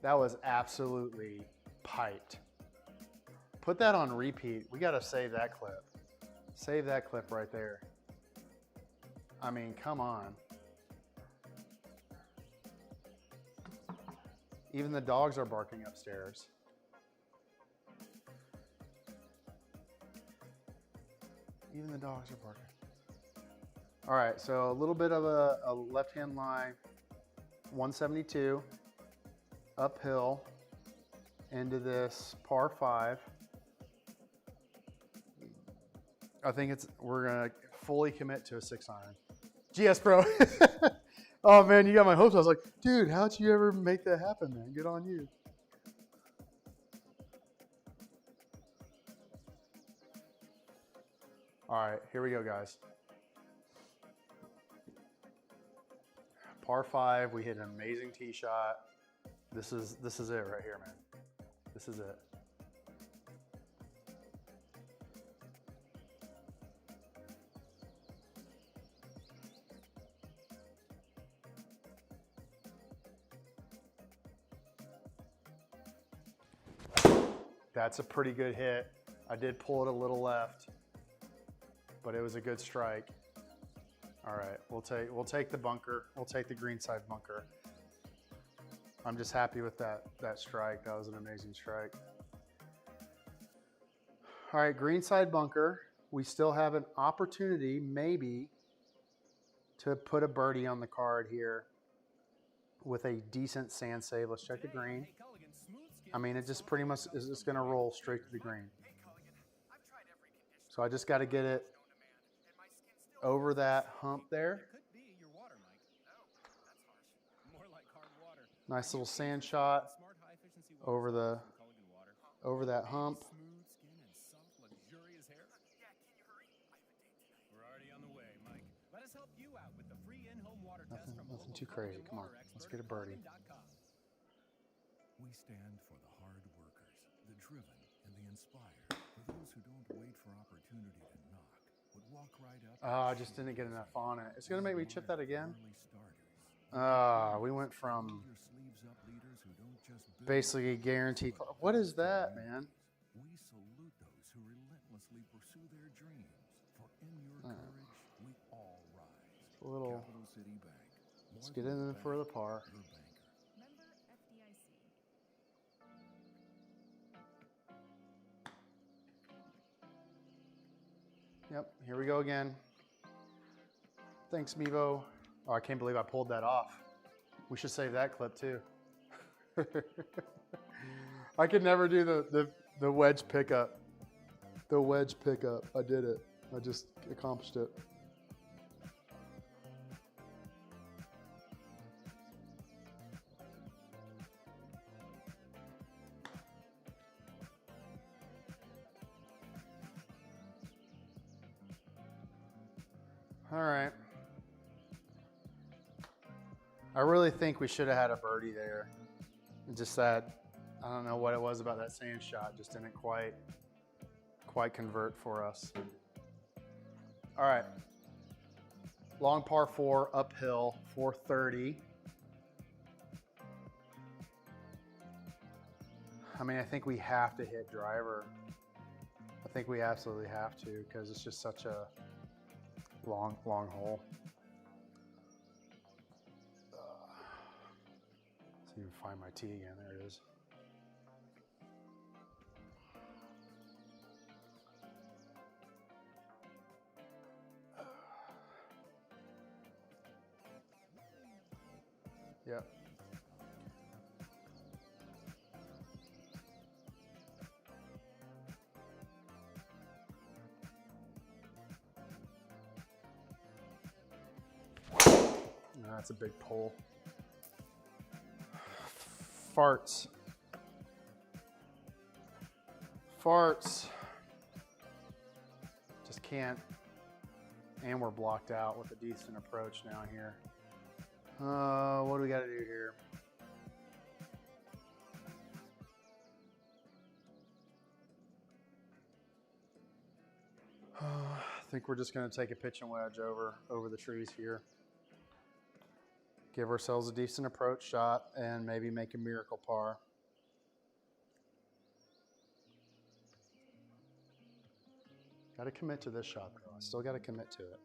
That was absolutely piped. Put that on repeat. We gotta save that clip. Save that clip right there. I mean, come on. Even the dogs are barking upstairs. Even the dogs are barking. All right, so a little bit of a left-hand line, 172, uphill into this par 5. I think we're gonna fully commit to a 6-iron. GSPro. Oh man, you got my hopes. I was like, dude, how'd you ever make that happen, man? Good on you. All right, here we go, guys. Par 5, we hit an amazing tee shot. This is it right here, man. This is it. That's a pretty good hit. I did pull it a little left, but it was a good strike. All right, we'll take the bunker. We'll take the greenside bunker. I'm just happy with that strike. That was an amazing strike. All right, greenside bunker. We still have an opportunity, maybe, to put a birdie on the card here with a decent sand save. Let's check the green. I mean, it just pretty much is just going to roll straight to the green. So I just got to get it over that hump there. Nice little sand shot over that hump. too crazy. Come on, let's get a birdie. We stand for the hard workers, the driven, and the inspired. For those who don't wait for opportunity to knock, but walk right up. Oh, I just didn't get enough on it. It's gonna make me chip that again. Early starters. We went from Roll your sleeves up leaders who don't just build basically guaranteed. What is that, man? We salute those who relentlessly pursue their dreams. For in your courage, we all rise. A little. Capital City Bank. Let's get in for the par. Your banker. Member FDIC. Yep, here we go again. Thanks, Mevo. Oh, I can't believe I pulled that off. We should save that clip too. I could never do the wedge pickup. The wedge pickup. I did it. I just accomplished it. All right. I really think we should have had a birdie there. Just that, I don't know what it was about that sand shot. Just didn't quite convert for us. All right. Long par 4, uphill, 430. I mean, I think we have to hit driver. I think we absolutely have to because it's just such a long hole. See if you can find my tee again. There it is. Yep. That's a big pull. Farts. Farts. Just can't. And we're blocked out with a decent approach now here. What do we got to do here? I think we're just going to take a pitch and wedge over the trees here. Give ourselves a decent approach shot and maybe make a miracle par. Got to commit to this shot though. I still got to commit to it.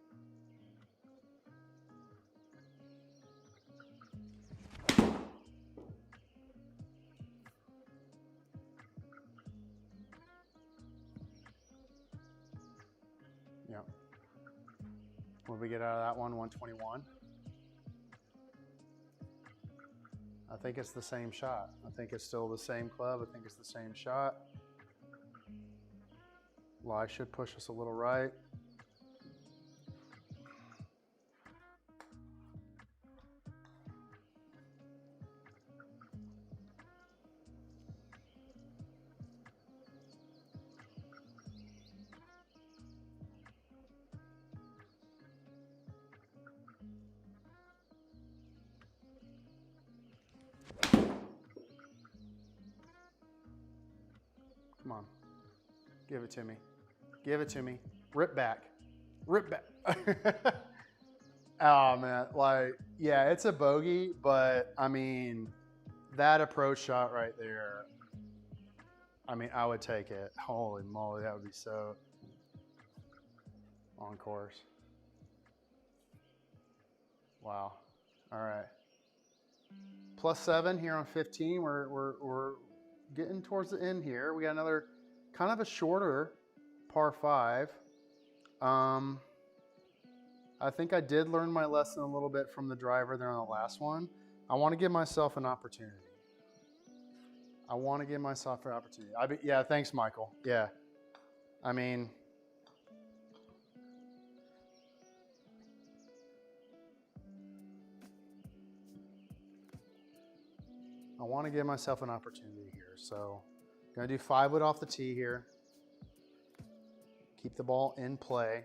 Yep. What did we get out of that one? 121. I think it's the same shot. I think it's still the same club. I think it's the same shot. Lie should push us a little right. Come on. Give it to me. Give it to me. Rip back. Rip back. Oh, man. Like, yeah, it's a bogey, but, I mean, that approach shot right there, I mean, I would take it. Holy moly, that would be so on course. Wow. All right. +7 here on 15. We're getting towards the end here. We got another kind of a shorter par 5. I think I did learn my lesson a little bit from the driver there on the last one. I want to give myself an opportunity. I want to give myself an opportunity. Yeah, thanks, Michael. Yeah. I mean, I want to give myself an opportunity here. So I'm going to do 5 wood off the tee here. Keep the ball in play.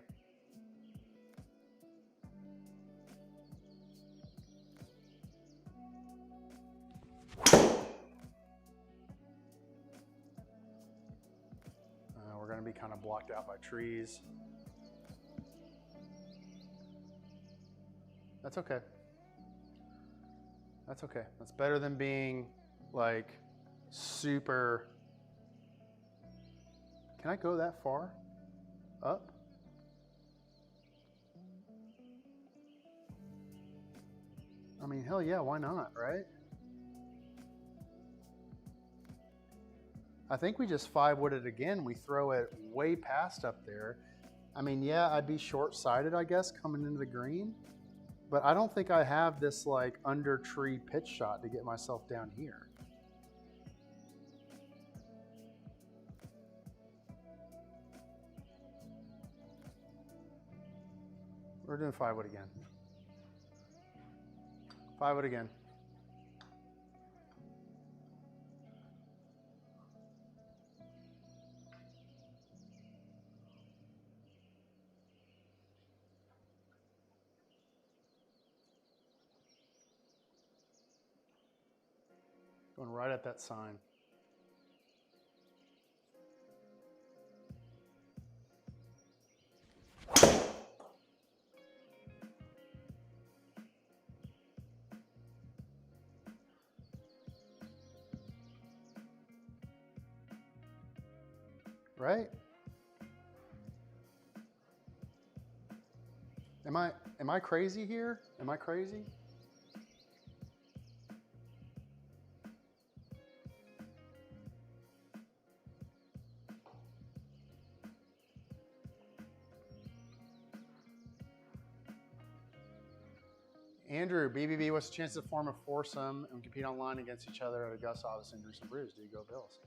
kind of blocked out by trees. That's okay. That's okay. That's better than being like super. Can I go that far up? I mean, hell yeah, why not, right? I think we just 5-wooded again. We throw it way past up there. I mean, yeah, I'd be short-sighted, I guess, coming into the green, but I don't think I have this like under tree pitch shot to get myself down here. We're doing 5-wood again. 5-wood again. Going right at that sign. Right? Am I crazy here? Am I crazy? Andrew, BBB, what's the chance to form a foursome and compete online against each other at Augusta, Odyssey, and Bruce and Brews? Do you go Bills?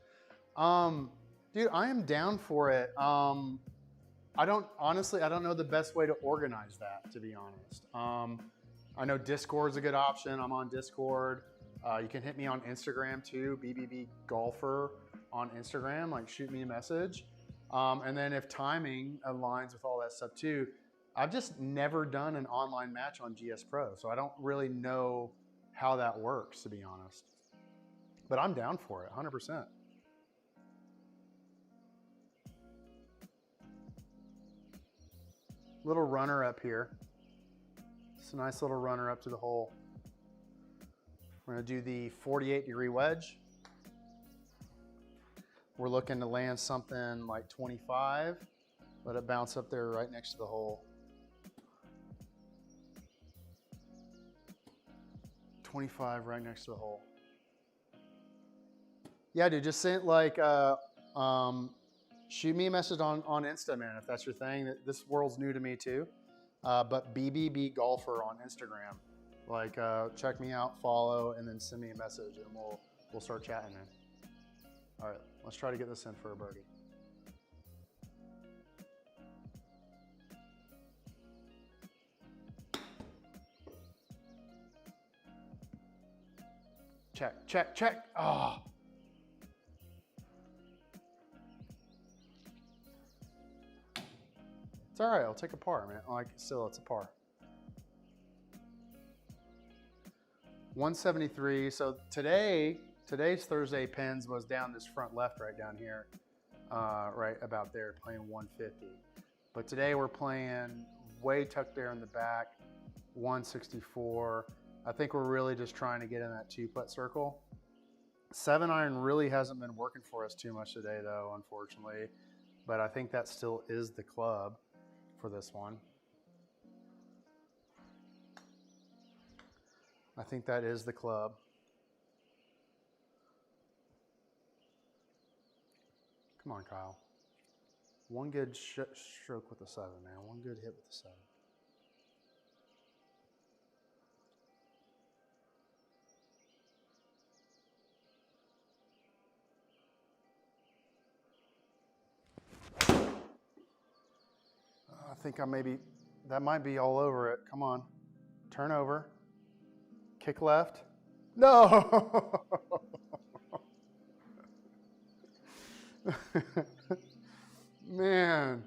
Dude, I am down for it. I don't know the best way to organize that, to be honest. I know Discord's a good option. I'm on Discord. You can hit me on Instagram too, BBB Golfer on Instagram. Like, shoot me a message. And then if timing aligns with all that stuff too, I've just never done an online match on GSPro, so I don't really know how that works, to be honest. But I'm down for it, 100%. Little runner up here. It's a nice little runner up to the hole. We're gonna do the 48-degree wedge. We're looking to land something like 25. Let it bounce up there right next to the hole. 25 right next to the hole. Yeah, dude, just send like, shoot me a message on Insta, man, if that's your thing. This world's new to me too. But BBB Golfer on Instagram. Like, check me out, follow, and then send me a message, and we'll start chatting, man. All right, let's try to get this in for a birdie. Check, check, check. Oh. It's all right, I'll take a par, man. Like, still, it's a par. 173. So today's Thursday pins was down this front left right down here, right about there, playing 150. But today we're playing way tucked there in the back, 164. I think we're really just trying to get in that 2-putt circle. 7-iron really hasn't been working for us too much today, though, unfortunately. But I think that still is the club for this one. I think that is the club. Come on, Kyle. One good stroke with the 7, man. One good hit with the 7. I think that might be all over it. Come on. Turn over. Kick left. No! Man.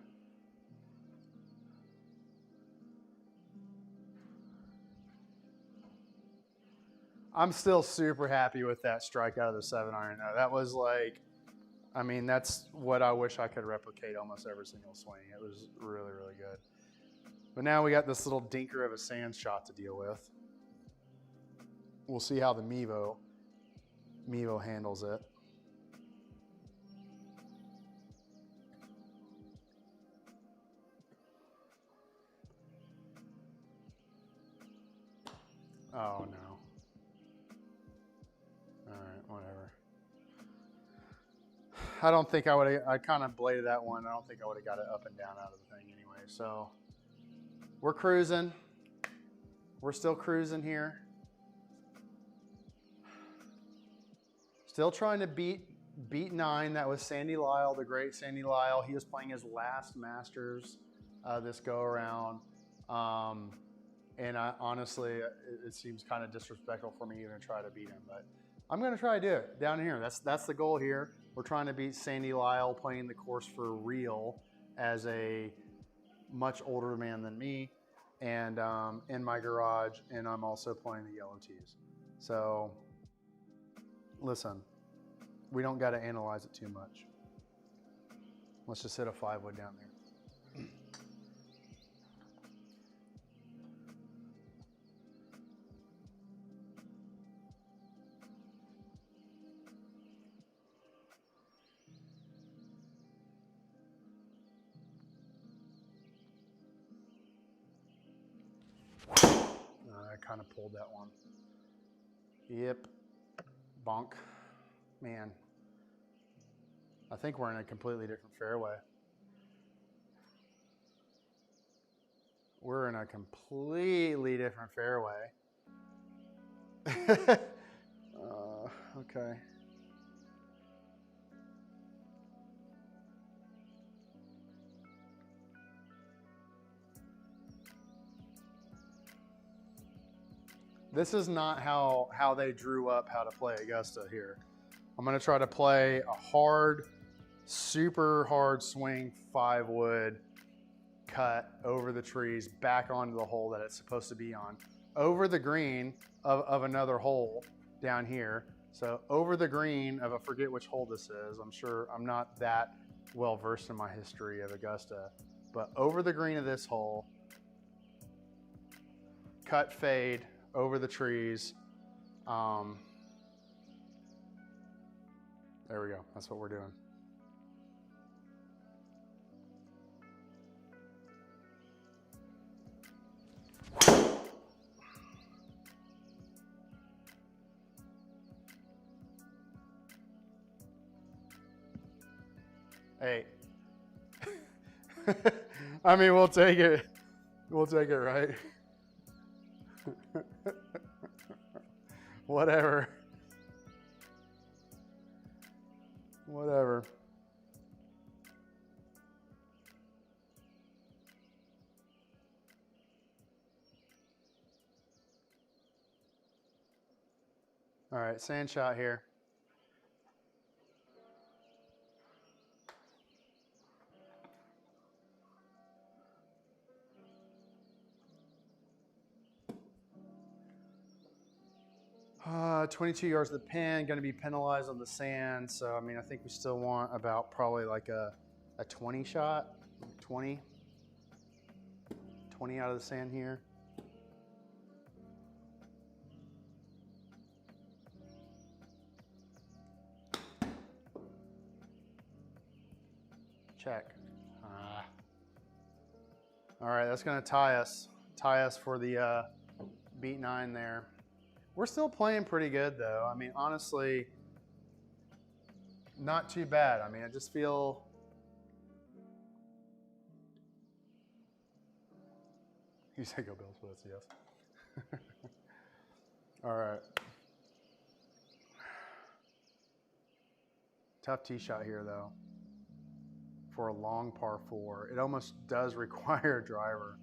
I'm still super happy with that strike out of the 7-iron though. That was like, I mean, that's what I wish I could replicate almost every single swing. It was really, really good. But now we got this little dinker of a sand shot to deal with. We'll see how the Mevo handles it. Oh no. Alright, whatever. I don't think I would have, I kind of bladed that one. I don't think I would have got it up and down out of the thing anyway. So we're cruising. We're still cruising here. Still trying to beat 9. That was Sandy Lyle, the great Sandy Lyle. He was playing his last Masters this go around. And honestly, it seems kind of disrespectful for me even to try to beat him. But I'm going to try to do it down here. That's the goal here. We're trying to beat Sandy Lyle playing the course for real as a much older man than me. And in my garage. And I'm also playing the yellow tees. So listen, we don't got to analyze it too much. Let's just hit a 5-wood down there. I kind of pulled that one. Yep. Bonk. Man. I think we're in a completely different fairway. We're in a completely different fairway. Okay. This is not how they drew up how to play Augusta here. I'm going to try to play a hard, super hard swing 5-wood cut over the trees back onto the hole that it's supposed to be on. Over the green of another hole down here. So over the green of, I forget which hole this is. I'm sure I'm not that well versed in my history of Augusta. But over the green of this hole, cut fade over the trees. There we go. That's what we're doing. Hey. I mean, we'll take it. We'll take it, right? Whatever. Whatever. All right, sand shot here. Uh, 22 yards to the pin, going to be penalized on the sand. So, I mean, I think we still want about probably like a 20 shot, 20 out of the sand here. Check. All right, that's going to tie us for the beat 9 there. We're still playing pretty good though. I mean, honestly, not too bad. I mean, I just feel you said go Bills, but yes. All right. Tough tee shot here though. For a long par 4. It almost does require a driver.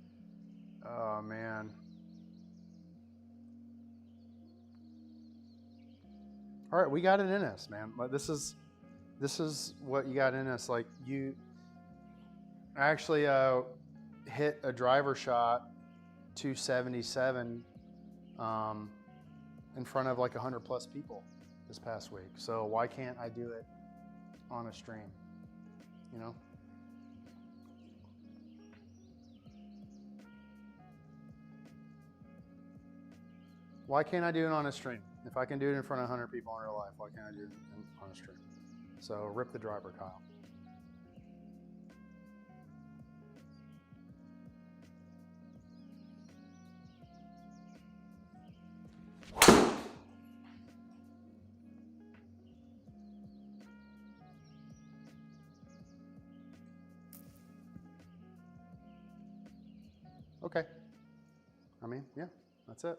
Oh man. All right, we got it in us, man. But this is what you got in us. Like you actually hit a driver shot 277 in front of like 100 plus people this past week. So why can't I do it on a stream, you know? Why can't I do it on a stream? If I can do it in front of 100 people in real life, why can't I do it on a stream? So rip the driver, Kyle. Okay. I mean, yeah, that's it.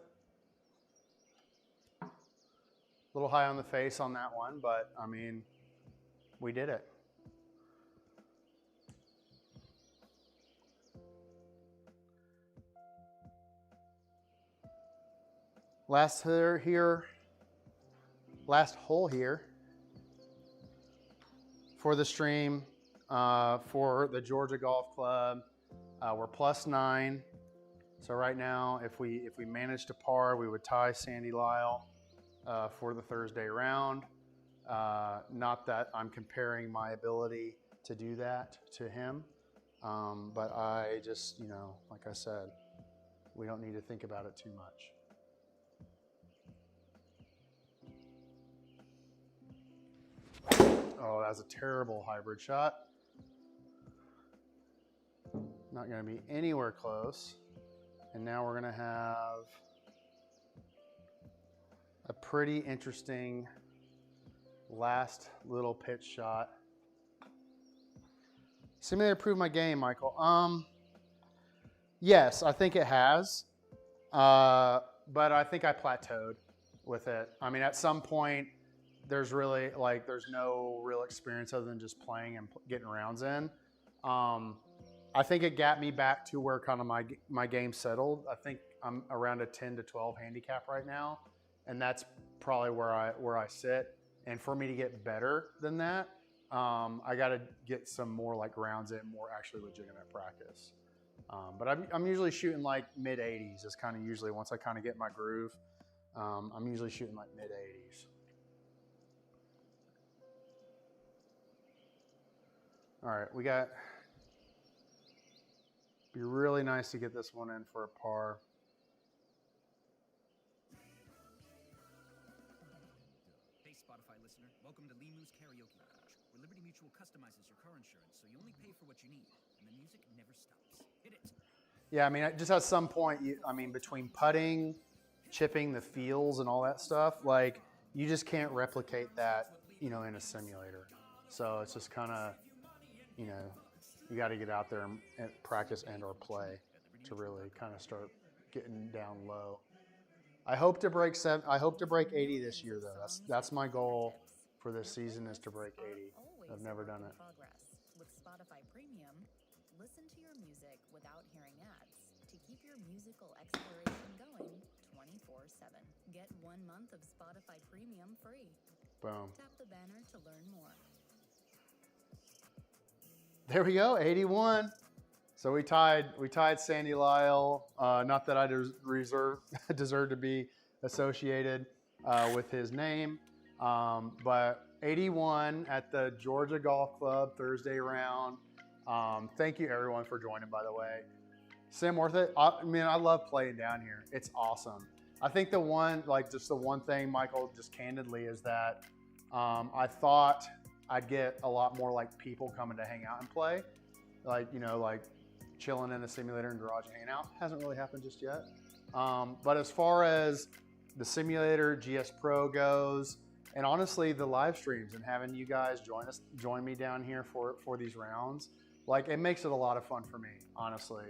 A little high on the face on that one, but I mean, we did it. Last hole here for the stream for the Georgia Golf Club. We're +9. So right now, if we manage to par, we would tie Sandy Lyle for the Thursday round. Not that I'm comparing my ability to do that to him, but I just, you know, like I said, we don't need to think about it too much. Oh, that was a terrible hybrid shot. Not going to be anywhere close. And now we're going to have a pretty interesting last little pitch shot. Simulator proved my game, Michael. Yes, I think it has. But I think I plateaued with it. I mean, at some point, there's really, like, there's no real experience other than just playing and getting rounds in. I think it got me back to where kind of my game settled. I think I'm around a 10 to 12 handicap right now, and that's probably where I sit. And for me to get better than that, I got to get some more like rounds in, more actually legitimate practice. But I'm usually shooting like mid 80s. Is kind of usually once I kind of get my groove. I'm usually shooting like mid 80s. All right, we got. Be really nice to get this one in for a par. Hey Spotify listener, welcome to Limu's Karaoke Lounge, where Liberty Mutual customizes your car insurance so you only pay for what you need, and the music never stops. Hit it. Yeah, I mean, just at some point, between putting, chipping the feels and all that stuff, like you just can't replicate that, in a simulator. So it's just kind of, you got to get out there and practice and or play to really kind of start getting down low. I hope to break 80 this year though. That's my goal for this season is to break 80. I've never done it. With Spotify Premium, listen to your music without hearing ads to keep your musical exploration going 24/7. Get 1 month of Spotify Premium free. Boom. Tap the banner to learn more. There we go, 81. So we tied Sandy Lyle. Not that I deserve to be associated with his name, but 81 at the Georgia Golf Club Thursday round. Thank you everyone for joining, by the way. Sim worth it. I mean, I love playing down here. It's awesome. I think the one thing, Michael, just candidly, is that I thought I'd get a lot more like people coming to hang out and play, like chilling in a simulator and garage and hanging out. Hasn't really happened just yet. But as far as the simulator, GSPro goes, and honestly the live streams and having you guys join me down here for these rounds, like it makes it a lot of fun for me, honestly,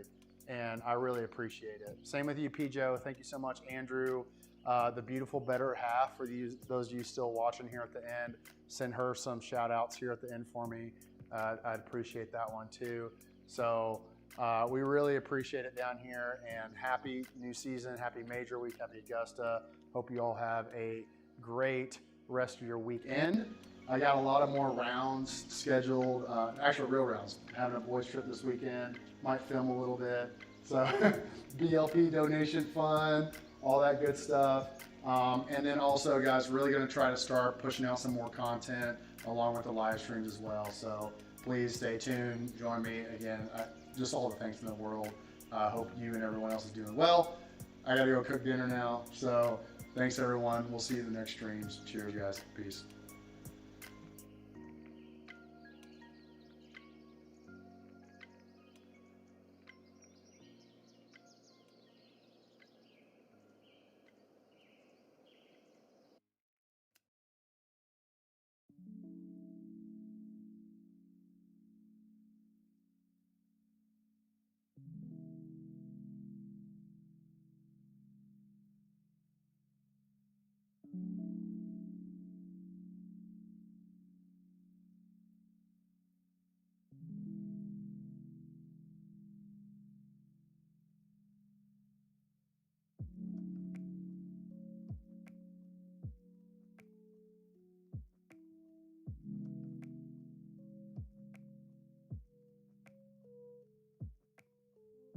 and I really appreciate it. Same with you, P. Joe. Thank you so much, Andrew. The beautiful better half, for those of you still watching here at the end, send her some shout outs here at the end for me. I'd appreciate that one too. So we really appreciate it down here, and happy new season, happy Major Week, happy Augusta. Hope you all have a great rest of your weekend. I got a lot of more rounds scheduled, actual real rounds. Having a boys trip this weekend, might film a little bit. So BLP donation fund, all that good stuff. And then also, guys, really going to try to start pushing out some more content along with the live streams as well. So please stay tuned. Join me again. Just all the thanks in the world. I hope you and everyone else is doing well. I got to go cook dinner now. So thanks, everyone. We'll see you in the next streams. Cheers, guys. Peace.